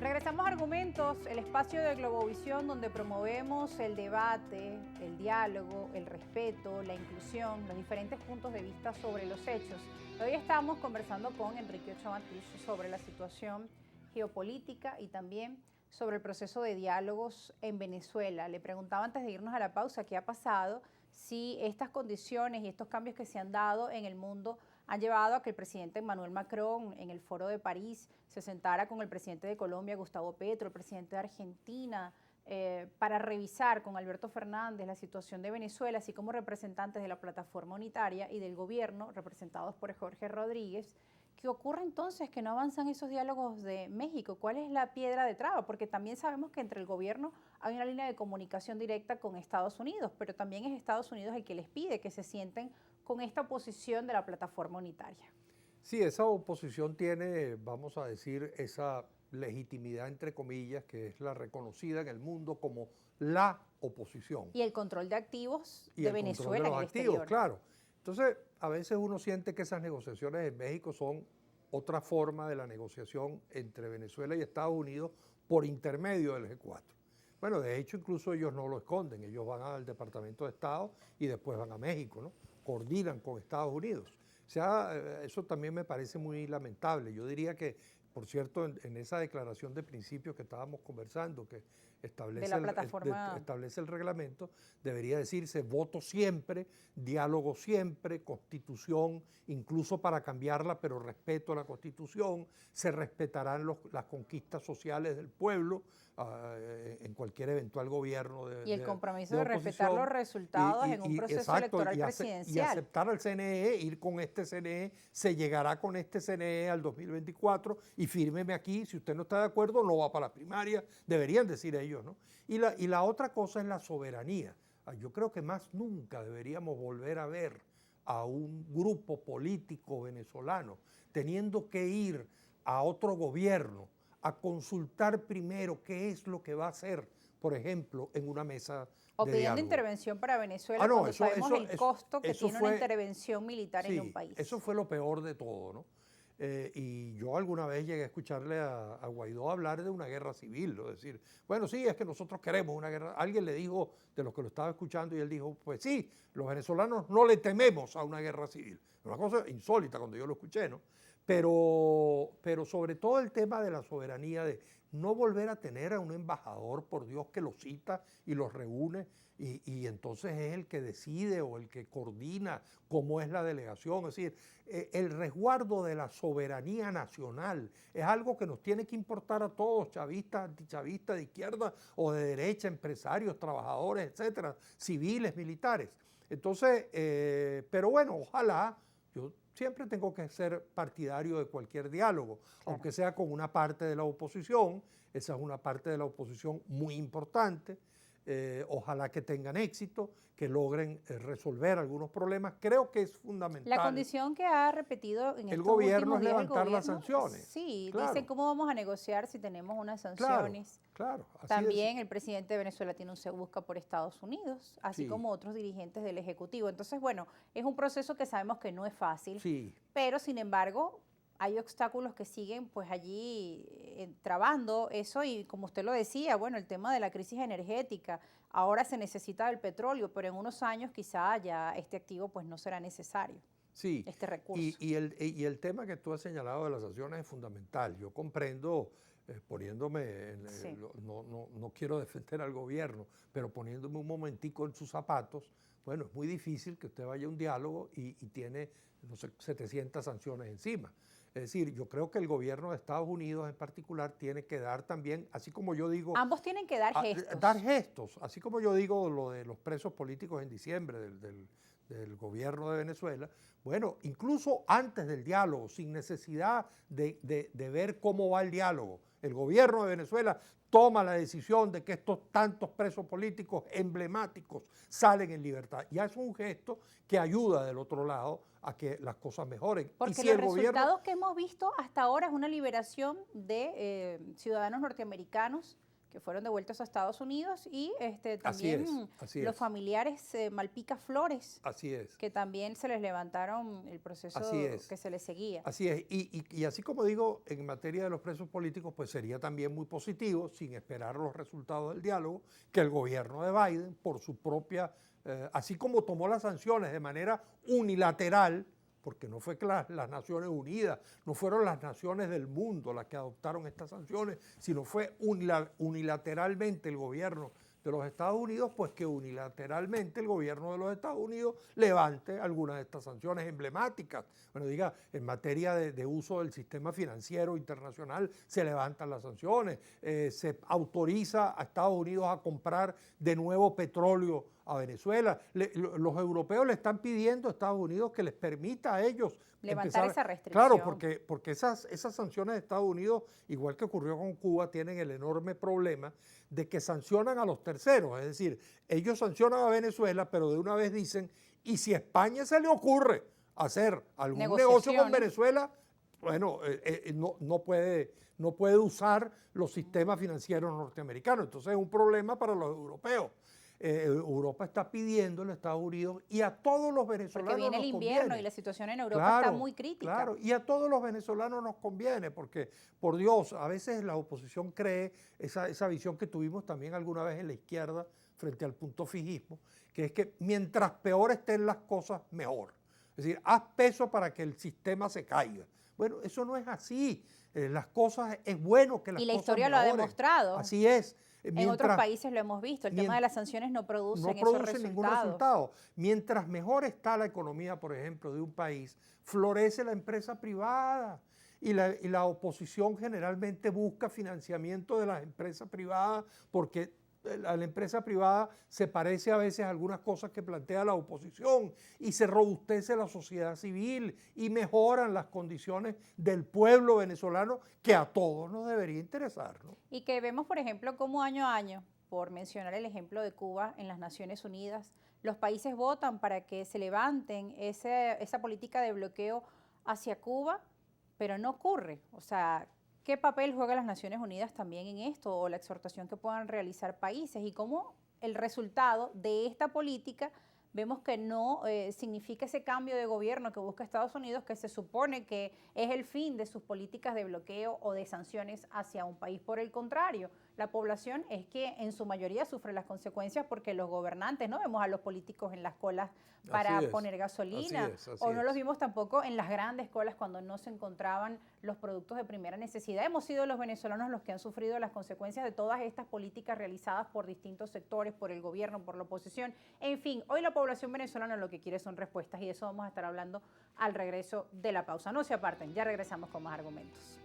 Regresamos a Argumentos, el espacio de Globovisión donde promovemos el debate, el diálogo, el respeto, la inclusión, los diferentes puntos de vista sobre los hechos. Hoy estamos conversando con Enrique Ochoa Matute sobre la situación geopolítica y también sobre el proceso de diálogos en Venezuela. Le preguntaba antes de irnos a la pausa qué ha pasado, si estas condiciones y estos cambios que se han dado en el mundo han llevado a que el presidente Emmanuel Macron en el Foro de París se sentara con el presidente de Colombia, Gustavo Petro, el presidente de Argentina, para revisar con Alberto Fernández la situación de Venezuela, así como representantes de la plataforma unitaria y del gobierno, representados por Jorge Rodríguez. ¿Qué ocurre entonces que no avanzan esos diálogos de México? ¿Cuál es la piedra de traba? Porque también sabemos que entre el gobierno hay una línea de comunicación directa con Estados Unidos, pero también es Estados Unidos el que les pide que se sienten con esta oposición de la plataforma unitaria. Sí, esa oposición tiene, vamos a decir, esa legitimidad, entre comillas, que es la reconocida en el mundo como la oposición. Y el control de activos de Venezuela en el exterior. Claro. Entonces, a veces uno siente que esas negociaciones en México son otra forma de la negociación entre Venezuela y Estados Unidos por intermedio del G4. Bueno, de hecho, incluso ellos no lo esconden. Ellos van al Departamento de Estado y después van a México, ¿no? Coordinan con Estados Unidos. O sea, eso también me parece muy lamentable. Yo diría que, por cierto, en esa declaración de principios que estábamos conversando, que establece el reglamento, debería decirse voto siempre, diálogo siempre, constitución, incluso para cambiarla, pero respeto a la constitución, se respetarán las conquistas sociales del pueblo en cualquier eventual gobierno y el compromiso de respetar los resultados en un proceso electoral presidencial. Y aceptar al CNE, ir con este CNE, se llegará con este CNE al 2024 y fírmeme aquí, si usted no está de acuerdo no va para la primaria, deberían decir ellos, ¿no? Y la otra cosa es la soberanía. Yo creo que más nunca deberíamos volver a ver a un grupo político venezolano teniendo que ir a otro gobierno a consultar primero qué es lo que va a hacer, por ejemplo, en una mesa o de pidiendo diálogo. Intervención para Venezuela cuando sabemos el costo que tiene una intervención militar en un país. Eso fue lo peor de todo, ¿no? Y yo alguna vez llegué a escucharle a Guaidó hablar de una guerra civil, es decir, bueno, sí, es que nosotros queremos una guerra. Alguien le dijo, de los que lo estaba escuchando, y él dijo, pues sí, los venezolanos no le tememos a una guerra civil. Una cosa insólita cuando yo lo escuché, ¿no? Pero sobre todo el tema de la soberanía, de no volver a tener a un embajador, por Dios, que lo cita y los reúne y entonces es el que decide o el que coordina cómo es la delegación. Es decir, el resguardo de la soberanía nacional es algo que nos tiene que importar a todos, chavistas, antichavistas, de izquierda o de derecha, empresarios, trabajadores, etcétera, civiles, militares. Entonces, pero bueno, ojalá, yo siempre tengo que ser partidario de cualquier diálogo, aunque sea con una parte de la oposición. Esa es una parte de la oposición muy importante. Ojalá que tengan éxito, que logren resolver algunos problemas. Creo que es fundamental. La condición que ha repetido en el estos gobierno últimos es días levantar las sanciones. Sí, claro. Dicen cómo vamos a negociar si tenemos unas sanciones. Claro. También el presidente de Venezuela tiene un se busca por Estados Unidos, así como otros dirigentes del Ejecutivo. Entonces, bueno, es un proceso que sabemos que no es fácil, pero sin embargo hay obstáculos que siguen pues allí trabando eso y como usted lo decía, bueno, el tema de la crisis energética, ahora se necesita del petróleo, pero en unos años quizá ya este activo pues no será necesario, este recurso. Y el tema que tú has señalado de las sanciones es fundamental. Yo comprendo, poniéndome, no quiero defender al gobierno, pero poniéndome un momentico en sus zapatos, bueno, es muy difícil que usted vaya a un diálogo y tiene, no sé, 700 sanciones encima. Es decir, yo creo que el gobierno de Estados Unidos en particular tiene que dar también, así como yo digo... Ambos tienen que dar gestos. Dar gestos, así como yo digo lo de los presos políticos en diciembre del gobierno de Venezuela. Bueno, incluso antes del diálogo, sin necesidad de ver cómo va el diálogo, el gobierno de Venezuela toma la decisión de que estos tantos presos políticos emblemáticos salen en libertad. Ya es un gesto que ayuda del otro lado a que las cosas mejoren. Porque y si los resultados que hemos visto hasta ahora es una liberación de ciudadanos norteamericanos que fueron devueltos a Estados Unidos, y también así los es. familiares Malpica Flores, Así es. que también se les levantaron el proceso que se les seguía. Así es, y así como digo, en materia de los presos políticos, pues sería también muy positivo, sin esperar los resultados del diálogo, que el gobierno de Biden, por su propia, así como tomó las sanciones de manera unilateral, porque no fue que las Naciones Unidas, no fueron las naciones del mundo las que adoptaron estas sanciones, sino fue unilateralmente el gobierno de los Estados Unidos, pues que unilateralmente el gobierno de los Estados Unidos levante algunas de estas sanciones emblemáticas. Bueno, diga, en materia de uso del sistema financiero internacional se levantan las sanciones, se autoriza a Estados Unidos a comprar de nuevo petróleo a Venezuela. Los europeos le están pidiendo a Estados Unidos que les permita a ellos levantar esa restricción. Claro, porque esas sanciones de Estados Unidos, igual que ocurrió con Cuba, tienen el enorme problema de que sancionan a los terceros. Es decir, ellos sancionan a Venezuela, pero de una vez dicen, y si a España se le ocurre hacer algún negocio con Venezuela, bueno, no puede usar los sistemas financieros norteamericanos. Entonces es un problema para los europeos. Europa está pidiéndole a Estados Unidos y a todos los venezolanos. Porque viene el invierno conviene. Y la situación en Europa está muy crítica. Claro, y a todos los venezolanos nos conviene, porque, por Dios, a veces la oposición cree esa visión que tuvimos también alguna vez en la izquierda frente al punto fijismo, que es que mientras peor estén las cosas, mejor. Es decir, haz peso para que el sistema se caiga. Bueno, eso no es así. Las cosas, es bueno que las cosas Y la historia lo ha demostrado. Así es. En otros países lo hemos visto, el tema de las sanciones no produce ningún resultado. Mientras mejor está la economía, por ejemplo, de un país, florece la empresa privada y la oposición generalmente busca financiamiento de las empresas privadas porque la empresa privada se parece a veces a algunas cosas que plantea la oposición y se robustece la sociedad civil y mejoran las condiciones del pueblo venezolano, que a todos nos debería interesar, ¿no? Y que vemos, por ejemplo, cómo año a año, por mencionar el ejemplo de Cuba en las Naciones Unidas, los países votan para que se levanten esa política de bloqueo hacia Cuba, pero no ocurre. O sea, ¿qué papel juegan las Naciones Unidas también en esto, o la exhortación que puedan realizar países? Y cómo el resultado de esta política vemos que no significa ese cambio de gobierno que busca Estados Unidos, que se supone que es el fin de sus políticas de bloqueo o de sanciones hacia un país. Por el contrario, la población es que en su mayoría sufre las consecuencias porque los gobernantes, no vemos a los políticos en las colas para poner gasolina, o no los vimos tampoco en las grandes colas cuando no se encontraban los productos de primera necesidad. Hemos sido los venezolanos los que han sufrido las consecuencias de todas estas políticas realizadas por distintos sectores, por el gobierno, por la oposición. En fin, hoy la población venezolana lo que quiere son respuestas, y de eso vamos a estar hablando al regreso de la pausa. No se aparten, ya regresamos con más argumentos.